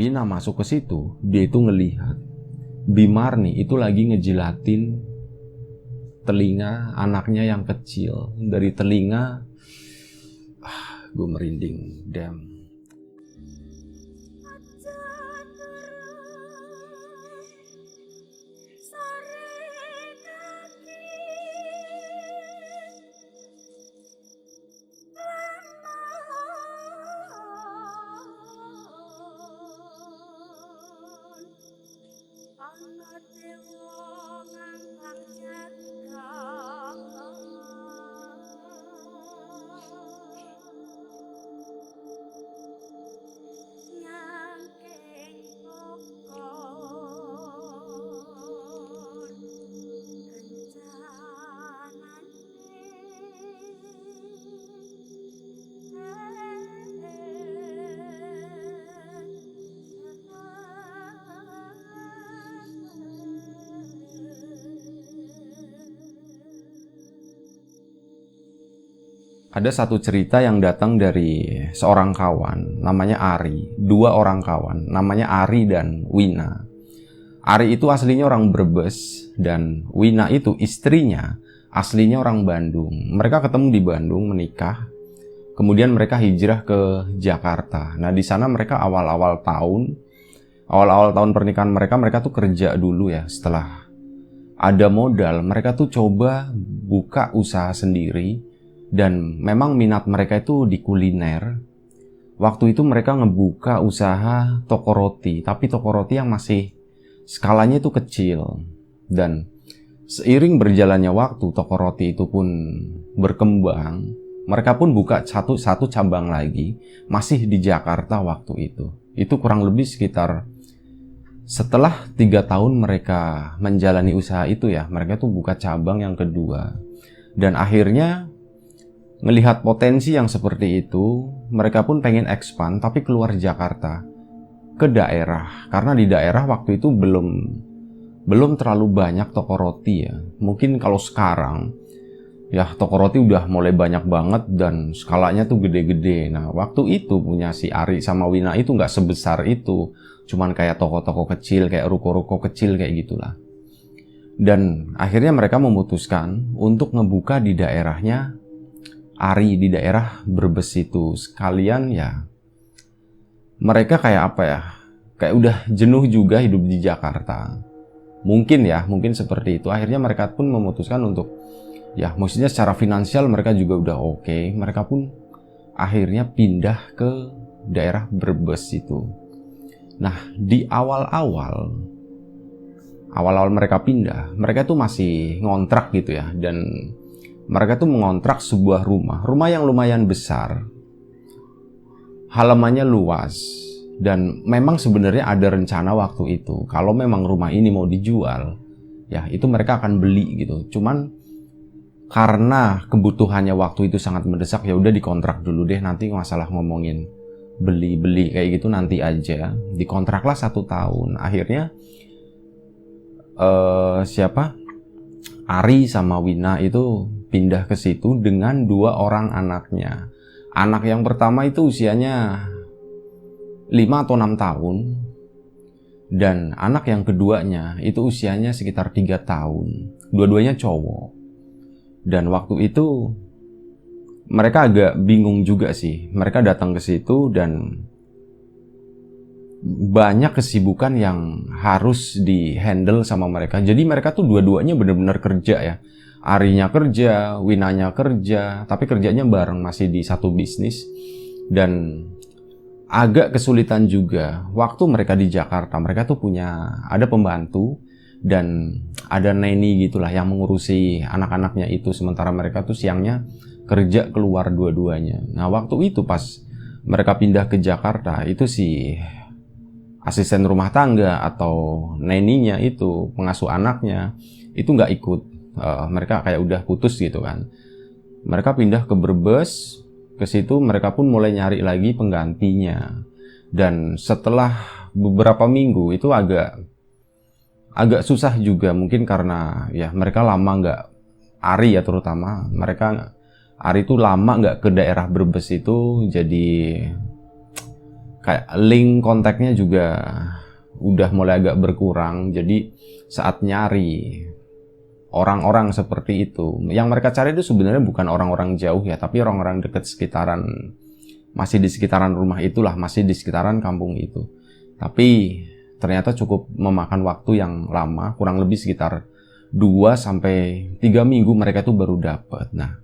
Wina masuk ke situ, dia itu ngelihat Bimarni itu lagi ngejilatin telinga anaknya yang kecil. Dari telinga, gue merinding, damn. Ada satu cerita yang datang dari seorang kawan, namanya Ari. Dua orang kawan, namanya Ari dan Wina. Ari itu aslinya orang Brebes, dan Wina itu istrinya aslinya orang Bandung. Mereka ketemu di Bandung, menikah. Kemudian mereka hijrah ke Jakarta. Nah, di sana mereka awal-awal tahun pernikahan mereka tuh kerja dulu ya. Setelah ada modal, mereka tuh coba buka usaha sendiri. Dan memang minat mereka itu di kuliner. Waktu itu mereka ngebuka usaha toko roti, tapi toko roti yang masih skalanya itu kecil. Dan seiring berjalannya waktu, toko roti itu pun berkembang. Mereka pun buka satu cabang lagi, masih di Jakarta waktu itu. Itu kurang lebih sekitar setelah 3 tahun mereka menjalani usaha itu ya, mereka tuh buka cabang yang kedua. Dan akhirnya melihat potensi yang seperti itu, mereka pun pengen expand tapi keluar Jakarta ke daerah. Karena di daerah waktu itu belum terlalu banyak toko roti ya. Mungkin kalau sekarang ya toko roti udah mulai banyak banget dan skalanya tuh gede-gede. Nah, waktu itu punya si Ari sama Wina itu nggak sebesar itu. Cuman kayak toko-toko kecil, kayak ruko-ruko kecil kayak gitulah. Dan akhirnya mereka memutuskan untuk ngebuka di daerahnya Ari, di daerah Brebes itu. Sekalian ya mereka kayak apa ya, kayak udah jenuh juga hidup di Jakarta. Mungkin seperti itu. Akhirnya mereka pun memutuskan untuk ya, maksudnya secara finansial mereka juga udah oke. Mereka pun akhirnya pindah ke daerah Brebes itu. Nah, di awal-awal mereka pindah, mereka tuh masih ngontrak gitu ya. Dan mereka tuh mengontrak sebuah rumah yang lumayan besar, halamannya luas, dan memang sebenarnya ada rencana waktu itu kalau memang rumah ini mau dijual, ya itu mereka akan beli gitu. Cuman karena kebutuhannya waktu itu sangat mendesak, ya udah dikontrak dulu deh, nanti masalah ngomongin beli kayak gitu nanti aja. Dikontraklah 1 tahun. Akhirnya Ari sama Wina itu pindah ke situ dengan 2 orang anaknya. Anak yang pertama itu usianya 5 atau 6 tahun. Dan anak yang keduanya itu usianya sekitar 3 tahun. Dua-duanya cowok. Dan waktu itu mereka agak bingung juga sih. Mereka datang ke situ dan banyak kesibukan yang harus di-handle sama mereka. Jadi mereka tuh dua-duanya benar-benar kerja ya. Arinya kerja, Winanya kerja, tapi kerjanya bareng, masih di satu bisnis. Dan agak kesulitan juga waktu mereka di Jakarta. Mereka tuh ada pembantu dan ada nanny gitulah yang mengurusi anak-anaknya itu. Sementara mereka tuh siangnya kerja keluar dua-duanya. Nah, waktu itu pas mereka pindah ke Jakarta, itu si asisten rumah tangga atau nanny-nya itu, pengasuh anaknya, itu nggak ikut. Mereka kayak udah putus gitu kan. Mereka pindah ke Brebes. Ke situ mereka pun mulai nyari lagi penggantinya. Dan setelah beberapa minggu itu agak susah juga, mungkin karena ya mereka lama nggak, Ari ya terutama, Ari itu lama nggak ke daerah Brebes itu, jadi kayak link kontaknya juga udah mulai agak berkurang. Jadi saat nyari orang-orang seperti itu, yang mereka cari itu sebenarnya bukan orang-orang jauh ya, tapi orang-orang dekat sekitaran, masih di sekitaran rumah itulah, masih di sekitaran kampung itu. Tapi ternyata cukup memakan waktu yang lama, kurang lebih sekitar 2-3 minggu mereka itu baru dapat. Nah,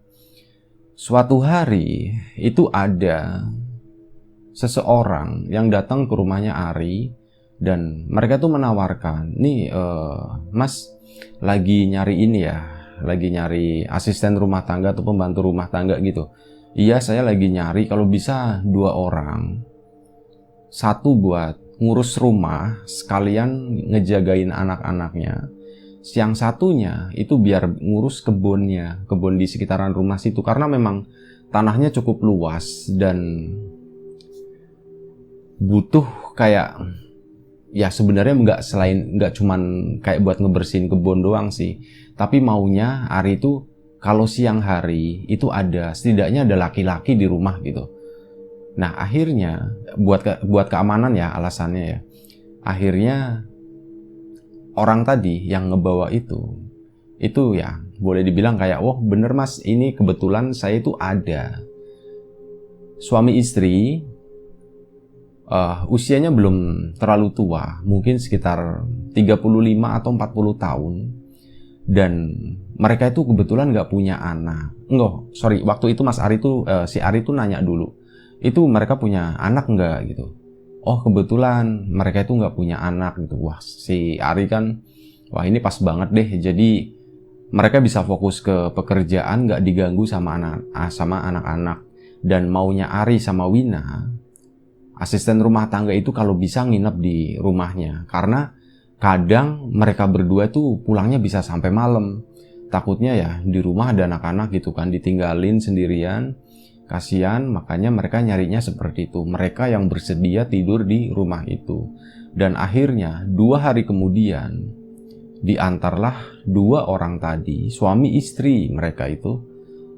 suatu hari itu ada seseorang yang datang ke rumahnya Ari, dan mereka tuh menawarkan, nih Mas lagi nyari ini ya, lagi nyari asisten rumah tangga atau pembantu rumah tangga gitu. Iya, saya lagi nyari, kalau bisa 2 orang. 1 buat ngurus rumah, sekalian ngejagain anak-anaknya. Yang satunya itu biar ngurus kebunnya, kebun di sekitaran rumah situ. Karena memang tanahnya cukup luas dan butuh kayak, ya sebenarnya nggak cuman kayak buat ngebersihin kebun doang sih, tapi maunya Ari itu kalau siang hari itu setidaknya ada laki-laki di rumah gitu. Nah akhirnya buat keamanan ya alasannya ya, akhirnya orang tadi yang ngebawa itu ya boleh dibilang kayak, wah bener Mas, ini kebetulan saya itu ada suami istri. Usianya belum terlalu tua, mungkin sekitar 35 atau 40 tahun. Dan mereka itu kebetulan nggak punya anak. Waktu itu Mas Ari tuh, si Ari tuh nanya dulu, itu mereka punya anak nggak gitu. Oh kebetulan mereka itu nggak punya anak gitu. Wah, si Ari kan, wah ini pas banget deh. Jadi mereka bisa fokus ke pekerjaan, nggak diganggu sama anak-anak. Dan maunya Ari sama Wina, asisten rumah tangga itu kalau bisa nginep di rumahnya. Karena kadang mereka berdua tuh pulangnya bisa sampai malam. Takutnya ya di rumah ada anak-anak gitu kan, ditinggalin sendirian. Kasian, makanya mereka nyarinya seperti itu. Mereka yang bersedia tidur di rumah itu. Dan akhirnya 2 hari kemudian diantarlah 2 orang tadi, suami istri mereka itu,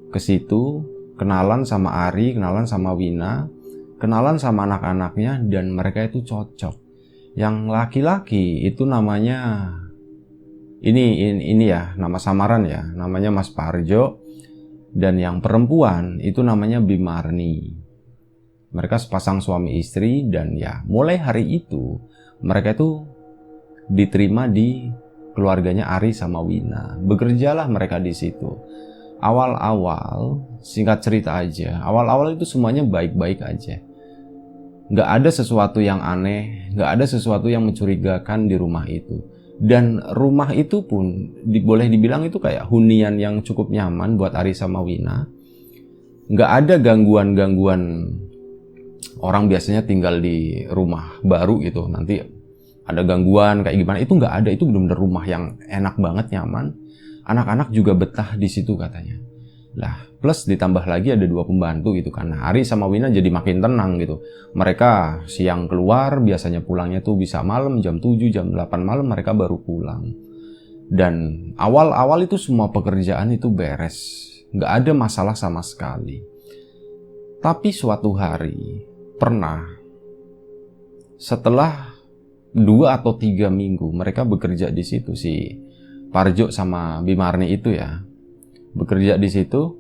ke situ, kenalan sama Ari, kenalan sama Wina, kenalan sama anak-anaknya, dan mereka itu cocok. Yang laki-laki itu namanya ini ya, nama samaran ya, namanya Mas Parjo, dan yang perempuan itu namanya Bimarni. Mereka sepasang suami istri, dan ya mulai hari itu mereka itu diterima di keluarganya Ari sama Wina. Bekerjalah mereka di situ. Awal-awal, singkat cerita aja, awal-awal itu semuanya baik-baik aja. Nggak ada sesuatu yang aneh, nggak ada sesuatu yang mencurigakan di rumah itu. Dan rumah itu pun boleh dibilang itu kayak hunian yang cukup nyaman buat Ari sama Wina. Nggak ada gangguan-gangguan orang biasanya tinggal di rumah baru gitu, nanti ada gangguan kayak gimana, itu nggak ada. Itu benar-benar rumah yang enak banget, nyaman. Anak-anak juga betah di situ katanya. Lah, plus ditambah lagi ada 2 pembantu gitu kan. Nah, Ari sama Wina jadi makin tenang gitu. Mereka siang keluar, biasanya pulangnya tuh bisa malam, jam 7, jam 8 malam mereka baru pulang. Dan awal-awal itu semua pekerjaan itu beres. Nggak ada masalah sama sekali. Tapi suatu hari, pernah, setelah 2 atau 3 minggu mereka bekerja di situ, si Parjo sama Bimarni itu ya, bekerja di situ,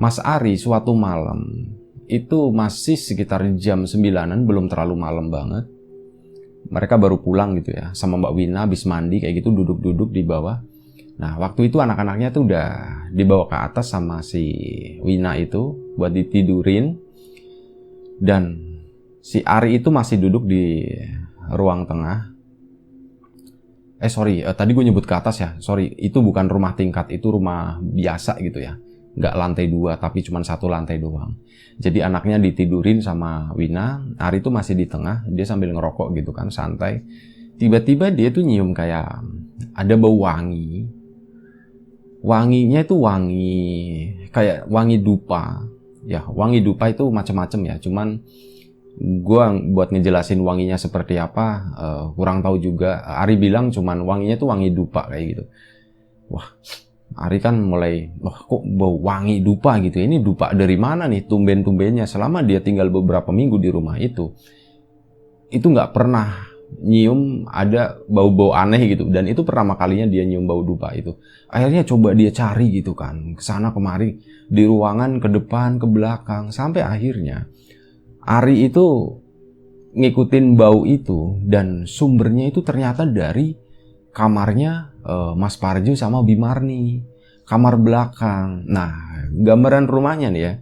Mas Ari suatu malam, itu masih sekitar jam 9-an, belum terlalu malam banget. Mereka baru pulang gitu ya, sama Mbak Wina habis mandi kayak gitu, duduk-duduk di bawah. Nah, waktu itu anak-anaknya tuh udah dibawa ke atas sama si Wina itu buat ditidurin. Dan si Ari itu masih duduk di ruang tengah. Tadi gue nyebut ke atas ya. Itu bukan rumah tingkat, itu rumah biasa gitu ya. Nggak lantai 2, tapi cuma 1 lantai doang. Jadi anaknya ditidurin sama Wina, Ari itu masih di tengah, dia sambil ngerokok gitu kan, santai. Tiba-tiba dia tuh nyium kayak ada bau wangi. Wanginya itu wangi, kayak wangi dupa. Ya, wangi dupa itu macam-macam ya, cuman gue buat ngejelasin wanginya seperti apa kurang tahu juga. Ari bilang cuman wanginya tuh wangi dupa kayak gitu. Wah, Ari kan mulai, kok bau wangi dupa gitu. Ini dupa dari mana nih tumben-tumbennya. Selama dia tinggal beberapa minggu di rumah itu nggak pernah nyium ada bau-bau aneh gitu. Dan itu pertama kalinya dia nyium bau dupa itu. Akhirnya coba dia cari gitu kan, kesana kemari, di ruangan, ke depan, ke belakang. Sampai akhirnya Ari itu ngikutin bau itu, dan sumbernya itu ternyata dari kamarnya Mas Parjo sama Bimarni, kamar belakang. Nah, gambaran rumahnya nih ya,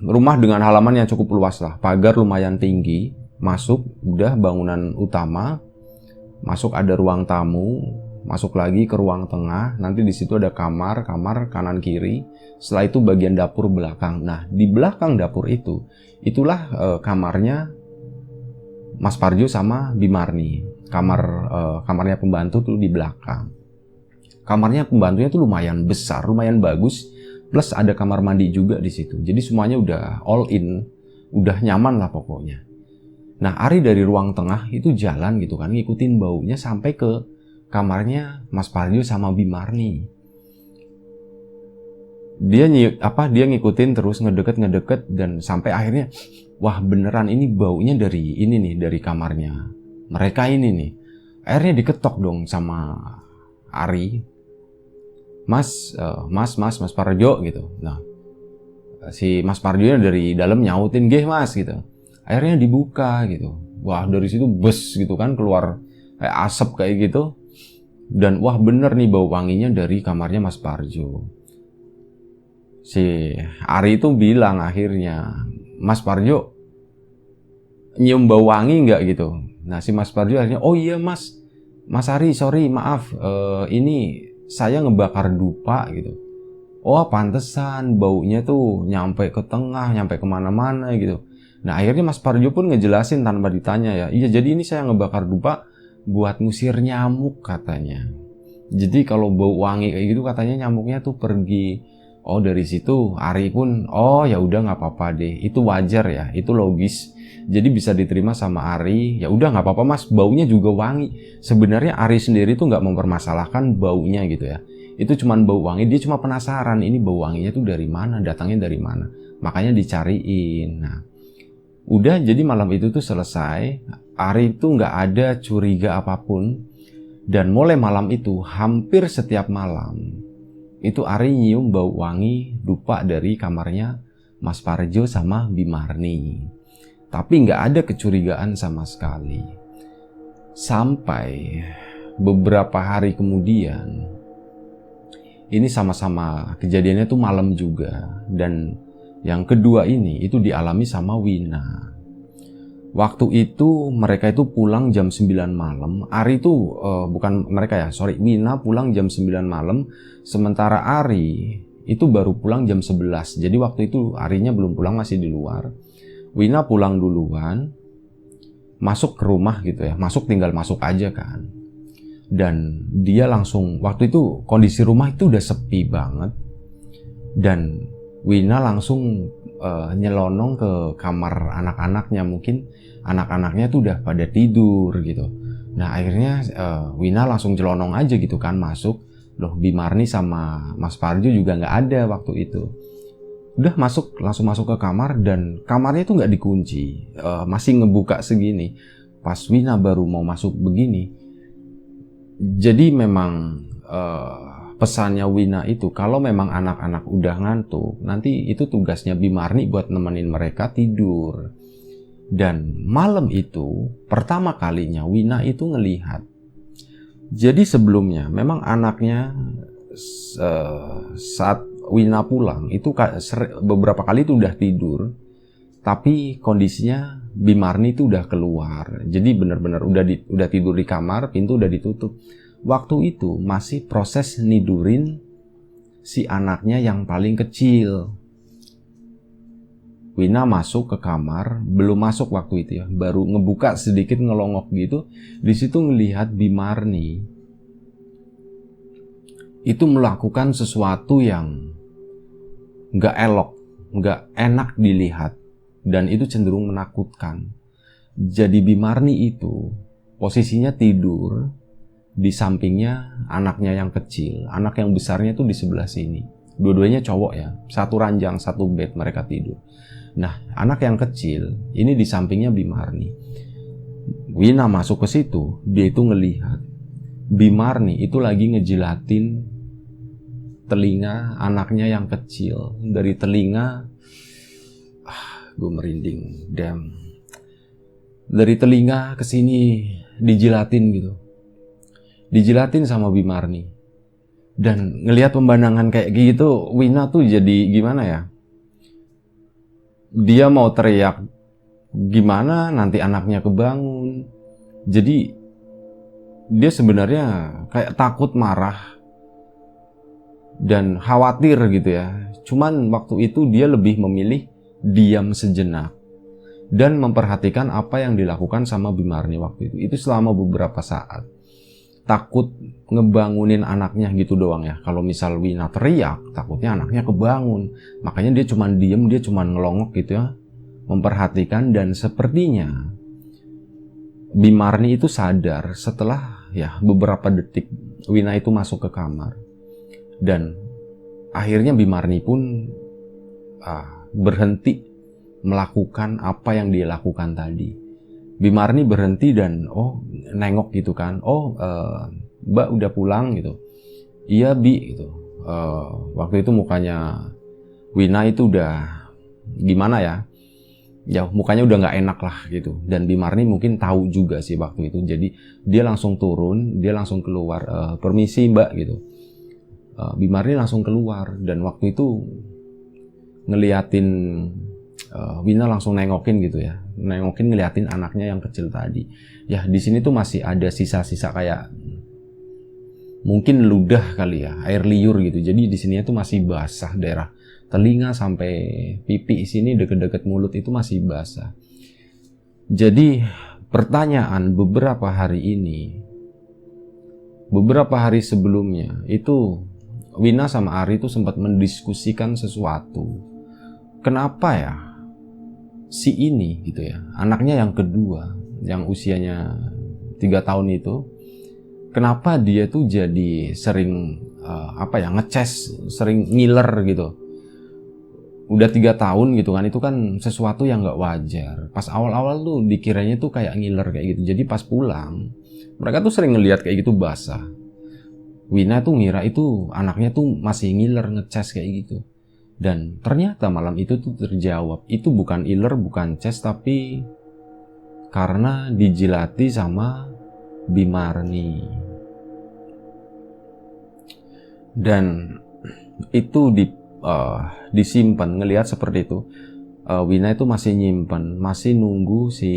rumah dengan halaman yang cukup luas lah, pagar lumayan tinggi, masuk udah bangunan utama, masuk ada ruang tamu, masuk lagi ke ruang tengah, nanti di situ ada kamar kanan kiri, setelah itu bagian dapur belakang. Nah, di belakang dapur itulah kamarnya Mas Parjo sama Bimarni. Kamarnya pembantu tuh di belakang. Kamarnya pembantunya tuh lumayan besar, lumayan bagus, plus ada kamar mandi juga di situ. Jadi semuanya udah all in, udah nyaman lah pokoknya. Nah, Ari dari ruang tengah itu jalan gitu kan, ngikutin baunya sampai ke kamarnya Mas Parjo sama Bimarni. Dia ngikutin terus, ngedeket dan sampai akhirnya, wah beneran ini baunya dari ini nih, dari kamarnya mereka ini nih. Akhirnya diketok dong sama Ari, Mas Parjo gitu. Nah, si Mas Parjo dari dalam nyautin, "Gih Mas," gitu. Akhirnya dibuka gitu. Wah, dari situ bes gitu kan, keluar kayak asap kayak gitu. Dan wah bener nih bau wanginya dari kamarnya Mas Parjo. Si Ari itu bilang akhirnya, "Mas Parjo nyium bau wangi nggak?" gitu. Nah, si Mas Parjo akhirnya, "Oh iya Mas Ari, sorry, maaf, ini saya ngebakar dupa," gitu. "Oh pantesan baunya tuh nyampe ke tengah, nyampe kemana-mana gitu." Nah, akhirnya Mas Parjo pun ngejelasin tanpa ditanya ya, "Iya, jadi ini saya ngebakar dupa buat ngusir nyamuk," katanya. Jadi kalau bau wangi kayak gitu katanya nyamuknya tuh pergi. Oh, dari situ Ari pun, oh ya udah nggak apa-apa deh, itu wajar ya, itu logis. Jadi bisa diterima sama Ari. Ya udah nggak apa-apa Mas, baunya juga wangi. Sebenarnya Ari sendiri tuh nggak mempermasalahkan baunya gitu ya. Itu cuman bau wangi, dia cuma penasaran ini bau wanginya tuh dari mana, datangnya dari mana. Makanya dicariin. Nah, udah jadi malam itu tuh selesai. Ari tuh nggak ada curiga apapun. Dan mulai malam itu, hampir setiap malam, itu Ari nyium bau wangi dupa dari kamarnya Mas Parjo sama Bimarni. Tapi nggak ada kecurigaan sama sekali. Sampai beberapa hari kemudian, ini sama-sama kejadiannya tuh malam juga. Dan yang kedua ini itu dialami sama Wina. Waktu itu mereka itu pulang jam 9 malam. Ari itu Wina pulang jam 9 malam. Sementara Ari itu baru pulang jam 11. Jadi waktu itu Arinya belum pulang, masih di luar. Wina pulang duluan, masuk ke rumah gitu ya. Tinggal masuk aja kan. Dan dia langsung, waktu itu kondisi rumah itu udah sepi banget. Dan Wina langsung nyelonong ke kamar anak-anaknya. Mungkin anak-anaknya tuh udah pada tidur gitu. Nah, akhirnya Wina langsung celonong aja gitu kan, masuk. Loh, Bimarni sama Mas Parjo juga nggak ada waktu itu. Udah langsung masuk ke kamar, dan kamarnya tuh nggak dikunci, masih ngebuka segini. Pas Wina baru mau masuk begini, jadi memang pesannya Wina itu, kalau memang anak-anak udah ngantuk, nanti itu tugasnya Bimarni buat nemenin mereka tidur. Dan malam itu, pertama kalinya Wina itu ngelihat. Jadi sebelumnya, memang anaknya saat Wina pulang, itu beberapa kali itu udah tidur. Tapi kondisinya Bimarni itu udah keluar. Jadi benar-benar udah tidur di kamar, pintu udah ditutup. Waktu itu masih proses nidurin si anaknya yang paling kecil. Wina masuk ke kamar, belum masuk waktu itu ya, baru ngebuka sedikit, ngelongok gitu. Di situ ngelihat Bimarni itu melakukan sesuatu yang nggak elok, nggak enak dilihat, dan itu cenderung menakutkan. Jadi Bimarni itu posisinya tidur Di sampingnya anaknya yang kecil, anak yang besarnya tuh di sebelah sini. Dua-duanya cowok ya, satu ranjang, satu bed mereka tidur. Nah, anak yang kecil ini di sampingnya Bimarni. Wina masuk ke situ, dia itu ngelihat Bimarni itu lagi ngejilatin telinga anaknya yang kecil. Dari telinga, gue merinding, damn. Dari telinga ke sini dijilatin gitu. Dijilatin sama Bimarni. Dan ngelihat pemandangan kayak gitu, Wina tuh jadi gimana ya? Dia mau teriak gimana nanti anaknya kebangun. Jadi dia sebenarnya kayak takut, marah dan khawatir gitu ya. Cuman waktu itu dia lebih memilih diam sejenak dan memperhatikan apa yang dilakukan sama Bimarni waktu itu. Itu selama beberapa saat. Takut ngebangunin anaknya gitu doang ya. Kalau misal Wina teriak, takutnya anaknya kebangun. Makanya dia cuman diem, dia cuman ngelongok gitu ya, memperhatikan. Dan sepertinya Bimarni itu sadar setelah ya beberapa detik Wina itu masuk ke kamar. Dan akhirnya Bimarni pun berhenti melakukan apa yang dia lakukan tadi. Bimarni berhenti dan nengok gitu kan. Mbak udah pulang gitu. Iya Bi gitu. Waktu itu mukanya Wina itu udah gimana ya? Ya mukanya udah nggak enak lah gitu. Dan Bimarni mungkin tahu juga sih waktu itu. Jadi dia langsung turun, dia langsung keluar. Permisi Mbak gitu. Bimarni langsung keluar dan waktu itu ngeliatin Wina langsung nengokin gitu ya, nengokin ngeliatin anaknya yang kecil tadi. Ya di sini tuh masih ada sisa-sisa kayak mungkin ludah kali ya, air liur gitu. Jadi di sini tuh masih basah, daerah telinga sampai pipi sini deket-deket mulut itu masih basah. Jadi pertanyaan beberapa hari ini, beberapa hari sebelumnya itu Wina sama Ari tuh sempat mendiskusikan sesuatu. Kenapa ya si ini gitu ya, anaknya yang kedua yang usianya 3 tahun itu, kenapa dia tuh jadi sering ngeces, sering ngiler gitu. Udah 3 tahun gitu kan, itu kan sesuatu yang gak wajar. Pas awal-awal tuh dikiranya tuh kayak ngiler kayak gitu. Jadi pas pulang mereka tuh sering ngelihat kayak gitu basah. Wina tuh ngira itu anaknya tuh masih ngiler, ngeces kayak gitu. Dan ternyata malam itu tuh terjawab. Itu bukan iler, bukan ces, tapi karena dijilati sama Bimarni. Dan itu disimpan, ngelihat seperti itu. Wina itu masih nyimpan, masih nunggu si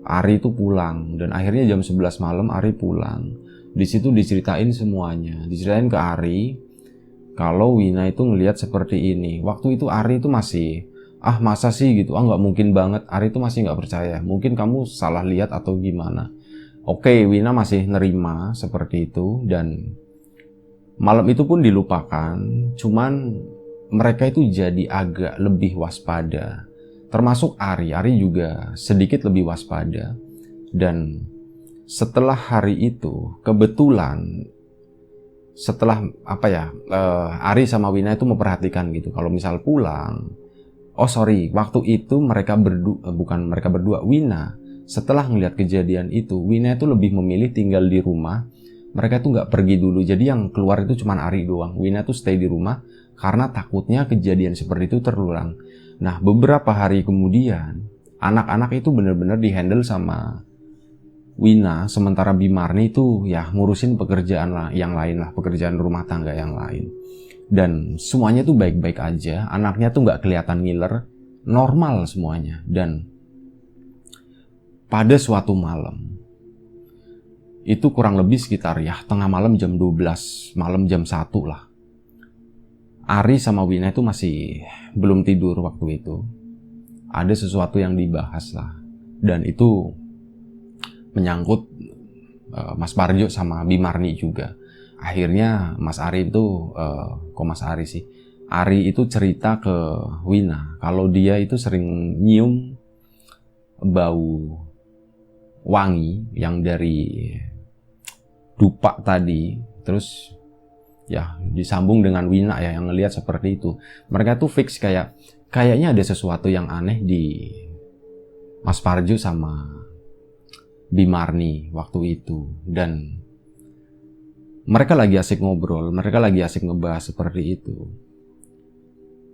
Ari itu pulang. Dan akhirnya jam 11 malam Ari pulang. Di situ diceritain semuanya. Diceritain ke Ari kalau Wina itu ngelihat seperti ini. Waktu itu Ari itu masih, masa sih gitu, nggak mungkin banget. Ari itu masih nggak percaya. Mungkin kamu salah lihat atau gimana. Oke, Wina masih nerima seperti itu. Dan malam itu pun dilupakan. Cuman mereka itu jadi agak lebih waspada. Termasuk Ari. Ari juga sedikit lebih waspada. Dan setelah hari itu, kebetulan setelah Ari sama Wina itu memperhatikan gitu, kalau misal pulang, waktu itu mereka berdua, Wina setelah ngelihat kejadian itu, Wina itu lebih memilih tinggal di rumah. Mereka tuh nggak pergi dulu, jadi yang keluar itu cuma Ari doang. Wina tuh stay di rumah karena takutnya kejadian seperti itu terulang. Nah, beberapa hari kemudian anak-anak itu benar-benar dihandle sama Wina, sementara Bimarni itu ya ngurusin pekerjaan yang lain lah, pekerjaan rumah tangga yang lain. Dan semuanya tuh baik-baik aja, anaknya tuh nggak kelihatan ngiler, normal semuanya. Dan pada suatu malam, itu kurang lebih sekitar ya tengah malam jam 12, malam jam 1 lah. Ari sama Wina itu masih belum tidur waktu itu. Ada sesuatu yang dibahas lah, dan itu menyangkut Mas Parjo sama Bimarni juga. Akhirnya Mas Ari itu, Ari itu cerita ke Wina kalau dia itu sering nyium bau wangi yang dari dupa tadi, terus ya disambung dengan Wina ya yang ngelihat seperti itu. Mereka tuh fix kayaknya ada sesuatu yang aneh di Mas Parjo sama Bimarni waktu itu. Dan mereka lagi asik ngobrol, mereka lagi asik ngebahas seperti itu.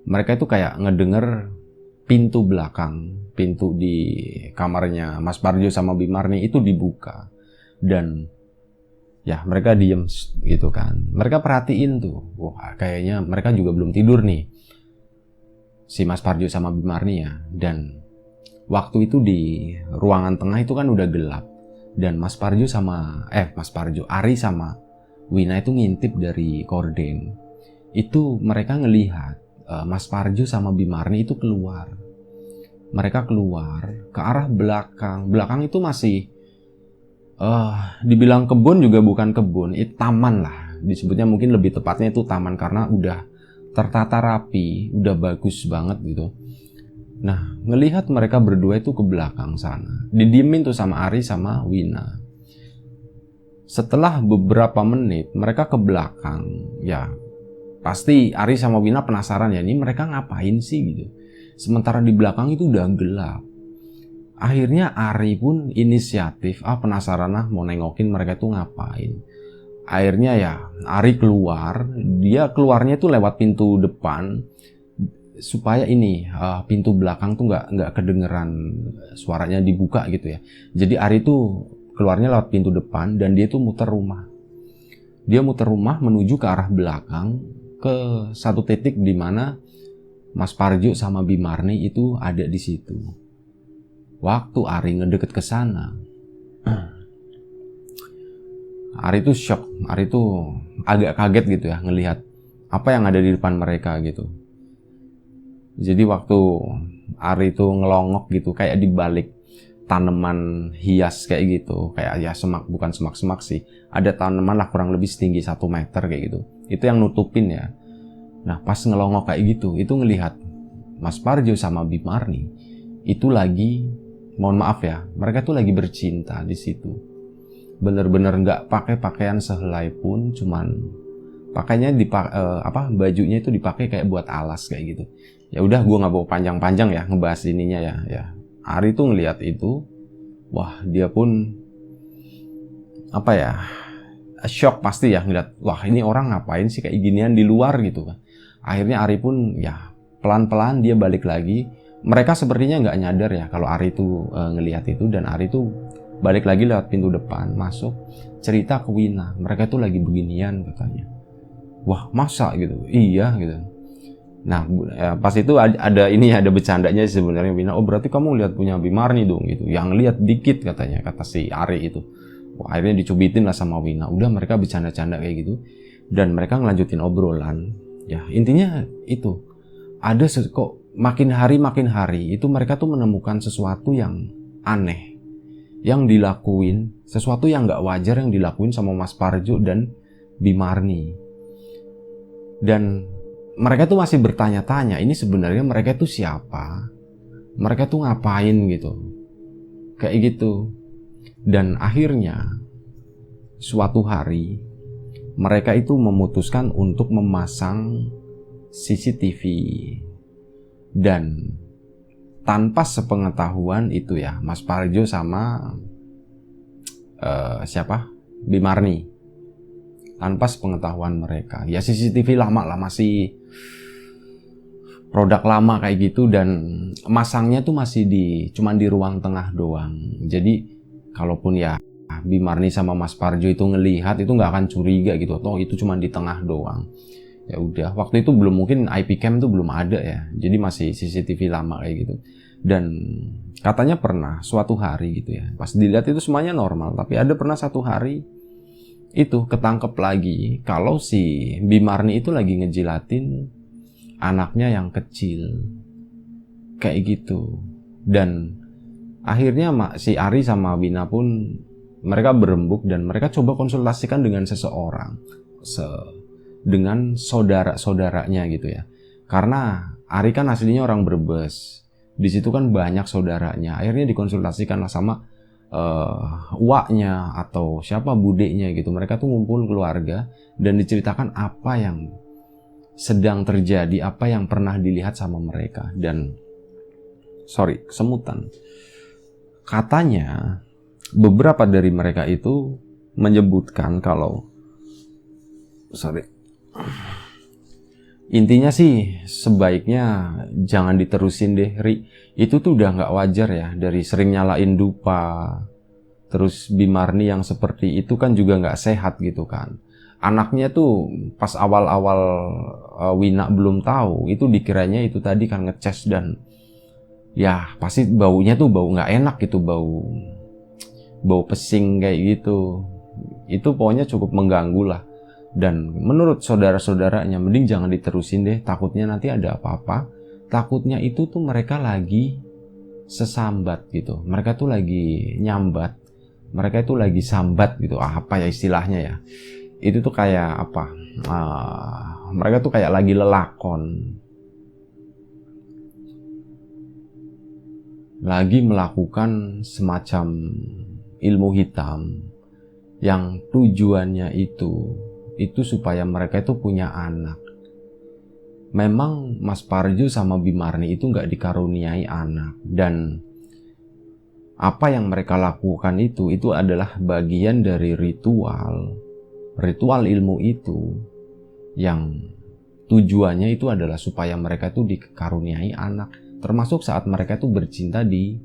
Mereka itu kayak ngedenger pintu belakang, pintu di kamarnya Mas Parjo sama Bimarni itu dibuka. Dan ya mereka diem gitu kan. Mereka perhatiin tuh, wah kayaknya mereka juga belum tidur nih, si Mas Parjo sama Bimarni ya. Dan waktu itu di ruangan tengah itu kan udah gelap. Dan Ari sama Wina itu ngintip dari korden. Itu mereka ngelihat Mas Parjo sama Bimarni itu keluar. Mereka keluar ke arah belakang. Belakang itu masih dibilang kebun juga bukan kebun, itu taman lah. Disebutnya mungkin lebih tepatnya itu taman karena udah tertata rapi, udah bagus banget gitu. Nah, ngelihat mereka berdua itu ke belakang sana. Didiemin tuh sama Ari sama Wina. Setelah beberapa menit mereka ke belakang, ya pasti Ari sama Wina penasaran ya, ini mereka ngapain sih gitu. Sementara di belakang itu udah gelap. Akhirnya Ari pun inisiatif, penasaran lah mau nengokin mereka itu ngapain. Akhirnya ya Ari keluar, dia keluarnya itu lewat pintu depan supaya ini pintu belakang tuh nggak kedengeran suaranya dibuka gitu ya. Jadi Ari tuh keluarnya lewat pintu depan dan dia tuh muter rumah. Dia muter rumah menuju ke arah belakang ke satu titik di mana Mas Parjo sama Bimarni itu ada di situ. Waktu Ari ngedeket ke sana, Ari tuh shock, Ari tuh agak kaget gitu ya ngelihat apa yang ada di depan mereka gitu. Jadi waktu Ari tuh ngelongok gitu kayak di balik tanaman hias kayak gitu, kayak ya bukan semak sih, ada tanaman lah kurang lebih setinggi 1 meter kayak gitu, itu yang nutupin ya. Nah pas ngelongok kayak gitu, itu ngelihat Mas Parjo sama Bimarni itu lagi, mohon maaf ya, mereka tuh lagi bercinta di situ. Bener-bener nggak pakai pakaian sehelai pun, cuman pakainya bajunya itu dipakai kayak buat alas kayak gitu. Ya udah, gue nggak bawa panjang-panjang ya ngebahas ininya ya. Ari tuh ngelihat itu, wah dia pun shock pasti ya ngeliat, wah ini orang ngapain sih kayak ginian di luar gitu kan. Akhirnya Ari pun ya pelan-pelan dia balik lagi. Mereka sepertinya nggak nyadar ya kalau Ari tuh ngelihat itu, dan Ari tuh balik lagi lewat pintu depan masuk, cerita ke Wina, mereka tuh lagi beginian katanya. Wah masa gitu? Iya gitu. Nah pas itu ada bercandanya sebenarnya Wina, oh berarti kamu lihat punya Bimarni dong gitu, yang lihat dikit katanya, kata si Ari itu. Wah, akhirnya dicubitin lah sama Wina. Udah mereka bercanda-canda kayak gitu, dan mereka ngelanjutin obrolan. Ya intinya itu, ada kok makin hari itu mereka tuh menemukan sesuatu yang aneh yang dilakuin, sesuatu yang nggak wajar yang dilakuin sama Mas Parjo dan Bimarni. Dan mereka tuh masih bertanya-tanya, ini sebenarnya mereka tuh siapa? Mereka tuh ngapain gitu? Kayak gitu. Dan akhirnya suatu hari mereka itu memutuskan untuk memasang CCTV. Dan tanpa sepengetahuan itu ya Mas Parjo sama Bimarni, tanpa sepengetahuan mereka. Ya CCTV lama lah, masih produk lama kayak gitu, dan masangnya tuh masih cuman di ruang tengah doang. Jadi kalaupun ya Bimarni sama Mas Parjo itu ngelihat, itu nggak akan curiga gitu, toh itu cuman di tengah doang. Ya udah, waktu itu belum, mungkin IP cam tuh belum ada ya, jadi masih CCTV lama kayak gitu. Dan katanya pernah suatu hari gitu ya, pas dilihat itu semuanya normal, tapi ada pernah satu hari itu ketangkep lagi kalau si Bimarni itu lagi ngejilatin anaknya yang kecil kayak gitu. Dan akhirnya si Ari sama Wina pun mereka berembuk dan mereka coba konsultasikan dengan seseorang, dengan saudara-saudaranya gitu ya. Karena Ari kan aslinya orang Brebes, di situ kan banyak saudaranya. Akhirnya dikonsultasikan lah sama uaknya atau siapa budeknya gitu. Mereka tuh ngumpul keluarga dan diceritakan apa yang sedang terjadi, apa yang pernah dilihat sama mereka. Dan kesemutan. Katanya beberapa dari mereka itu menyebutkan kalau intinya sih sebaiknya jangan diterusin deh, Ri. Itu tuh udah nggak wajar ya, dari sering nyalain dupa. Terus Bimarni yang seperti itu kan juga nggak sehat gitu kan. Anaknya tuh pas awal-awal Wina belum tahu, itu dikiranya itu tadi kan ngeces dan ya pasti baunya tuh bau nggak enak gitu, bau pesing kayak gitu. Itu pokoknya cukup mengganggu lah. Dan menurut saudara-saudaranya mending jangan diterusin deh, takutnya nanti ada apa-apa. Takutnya itu tuh mereka lagi sesambat gitu, mereka tuh lagi nyambat, mereka itu lagi sambat gitu. Apa ya istilahnya ya, itu tuh kayak apa, mereka tuh kayak lagi lelakon, lagi melakukan semacam ilmu hitam yang tujuannya itu supaya mereka itu punya anak. Memang Mas Parjo sama Bimarni itu nggak dikaruniai anak, dan apa yang mereka lakukan itu adalah bagian dari ritual ilmu itu yang tujuannya itu adalah supaya mereka itu dikaruniai anak, termasuk saat mereka itu bercinta di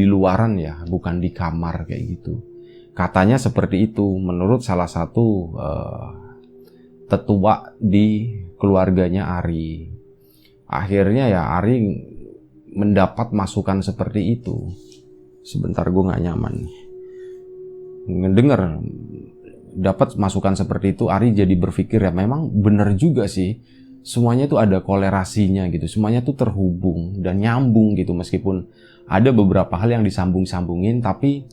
luaran ya, bukan di kamar kayak gitu. Katanya seperti itu menurut salah satu tetua di keluarganya Ari. Akhirnya ya Ari mendapat masukan seperti itu. Sebentar, gue gak nyaman nih ngedenger dapat masukan seperti itu. Ari jadi berpikir ya memang bener juga sih, semuanya tuh ada kolerasinya gitu, semuanya tuh terhubung dan nyambung gitu. Meskipun ada beberapa hal yang disambung-sambungin, tapi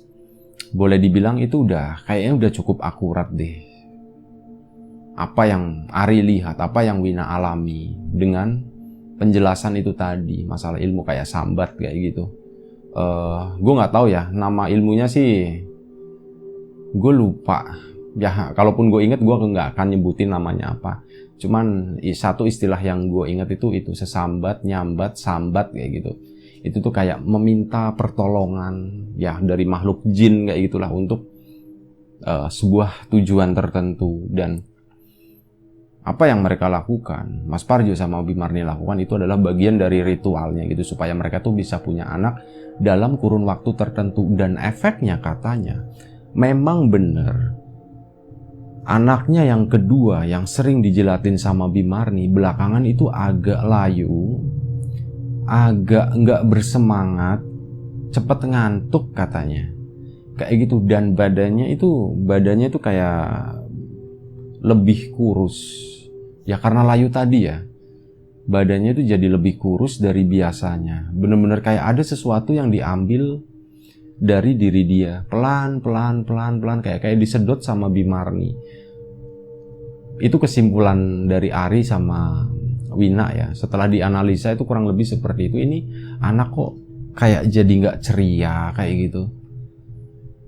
boleh dibilang itu kayaknya udah cukup akurat deh. Apa yang Ari lihat, apa yang Wina alami dengan penjelasan itu tadi, masalah ilmu kayak sambat kayak gitu. Gue nggak tahu ya nama ilmunya sih, gue lupa. Ya kalaupun gue inget gue nggak akan nyebutin namanya apa. Cuman satu istilah yang gue inget itu sesambat, nyambat, sambat kayak gitu. Itu tuh kayak meminta pertolongan ya dari makhluk jin kayak gitulah untuk sebuah tujuan tertentu. Dan apa yang mereka lakukan, Mas Parjo sama Bimarni lakukan itu adalah bagian dari ritualnya gitu, supaya mereka tuh bisa punya anak dalam kurun waktu tertentu. Dan efeknya katanya memang bener, anaknya yang kedua yang sering dijelatin sama Bimarni belakangan itu agak layu, agak nggak bersemangat, cepet ngantuk katanya, kayak gitu. Dan badannya itu kayak lebih kurus ya, karena layu tadi ya, badannya itu jadi lebih kurus dari biasanya. Bener-bener kayak ada sesuatu yang diambil dari diri dia, pelan kayak disedot sama Bimarni. Itu kesimpulan dari Ari sama Wina ya, setelah dianalisa itu kurang lebih seperti itu. Ini anak kok kayak jadi nggak ceria kayak gitu,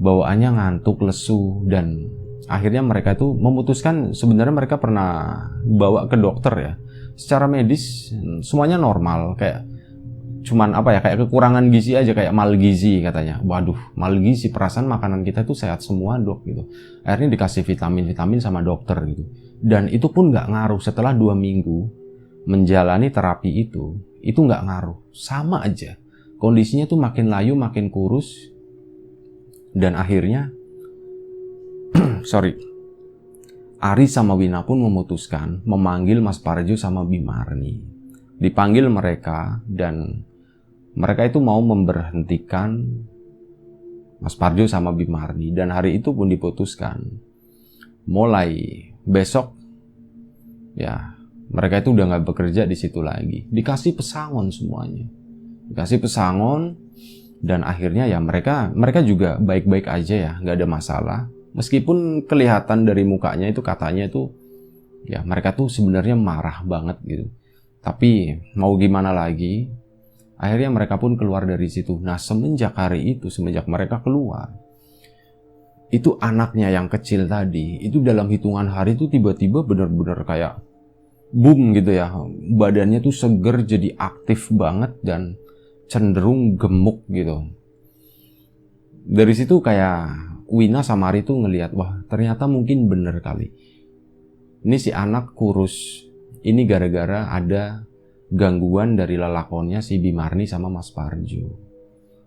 bawaannya ngantuk, lesu. Dan akhirnya mereka itu memutuskan, sebenarnya mereka pernah bawa ke dokter ya, secara medis semuanya normal, kayak cuman kayak kekurangan gizi aja, kayak malgizi katanya. Waduh, malgizi, perasaan makanan kita tuh sehat semua dok gitu. Akhirnya dikasih vitamin sama dokter gitu, dan itu pun nggak ngaruh. Setelah 2 minggu menjalani terapi itu nggak ngaruh, sama aja kondisinya tuh makin layu, makin kurus. Dan akhirnya Ari sama Wina pun memutuskan memanggil Mas Parjo sama Bimarni. Dipanggil mereka, dan mereka itu mau memberhentikan Mas Parjo sama Bimarni. Dan hari itu pun diputuskan, mulai besok ya mereka itu udah nggak bekerja di situ lagi. Dikasih pesangon semuanya, dikasih pesangon. Dan akhirnya ya mereka juga baik-baik aja ya, nggak ada masalah. Meskipun kelihatan dari mukanya itu katanya itu ya mereka tuh sebenarnya marah banget gitu. Tapi mau gimana lagi, Akhirnya mereka pun keluar dari situ. Nah, semenjak hari itu, semenjak mereka keluar, itu anaknya yang kecil tadi, itu dalam hitungan hari itu tiba-tiba benar-benar kayak boom gitu ya. Badannya tuh seger, jadi aktif banget dan cenderung gemuk gitu. Dari situ kayak Wina sama Ari tuh ngelihat, wah ternyata mungkin bener kali. Ini si anak kurus, ini gara-gara ada gangguan dari lelakonnya si Bimarni sama Mas Parjo.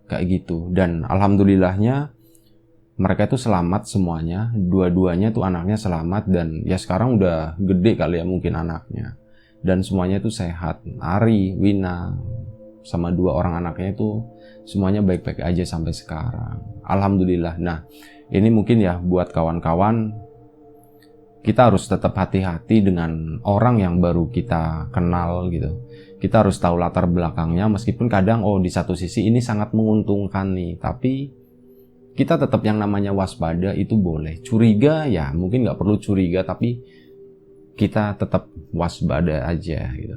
Kayak gitu. Dan alhamdulillahnya mereka itu selamat semuanya. Dua-duanya tuh anaknya selamat. Dan ya sekarang udah gede kali ya mungkin anaknya. Dan semuanya tuh sehat. Ari, Wina, sama 2 orang anaknya itu semuanya baik-baik aja sampai sekarang. Alhamdulillah. Nah, ini mungkin ya buat kawan-kawan, kita harus tetap hati-hati dengan orang yang baru kita kenal gitu. Kita harus tahu latar belakangnya, meskipun kadang di satu sisi ini sangat menguntungkan nih, tapi kita tetap yang namanya waspada itu boleh. Curiga ya mungkin nggak perlu curiga, tapi kita tetap waspada aja gitu.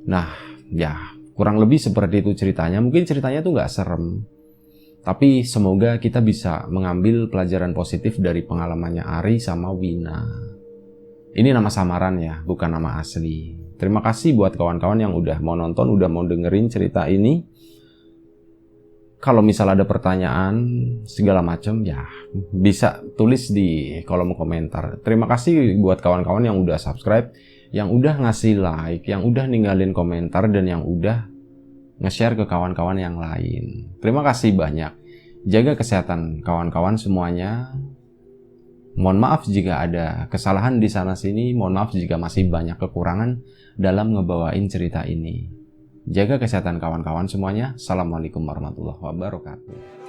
Nah ya kurang lebih seperti itu ceritanya. Mungkin ceritanya tuh nggak serem, tapi semoga kita bisa mengambil pelajaran positif dari pengalamannya Ari sama Wina. Ini nama samaran ya, bukan nama asli. Terima kasih buat kawan-kawan yang udah mau nonton, udah mau dengerin cerita ini. Kalau misal ada pertanyaan segala macam ya bisa tulis di kolom komentar. Terima kasih buat kawan-kawan yang udah subscribe, yang udah ngasih like, yang udah ninggalin komentar, dan yang udah nge-share ke kawan-kawan yang lain. Terima kasih banyak. Jaga kesehatan kawan-kawan semuanya. Mohon maaf jika ada kesalahan di sana-sini. Mohon maaf jika masih banyak kekurangan dalam ngebawain cerita ini. Jaga kesehatan kawan-kawan semuanya. Assalamualaikum warahmatullahi wabarakatuh.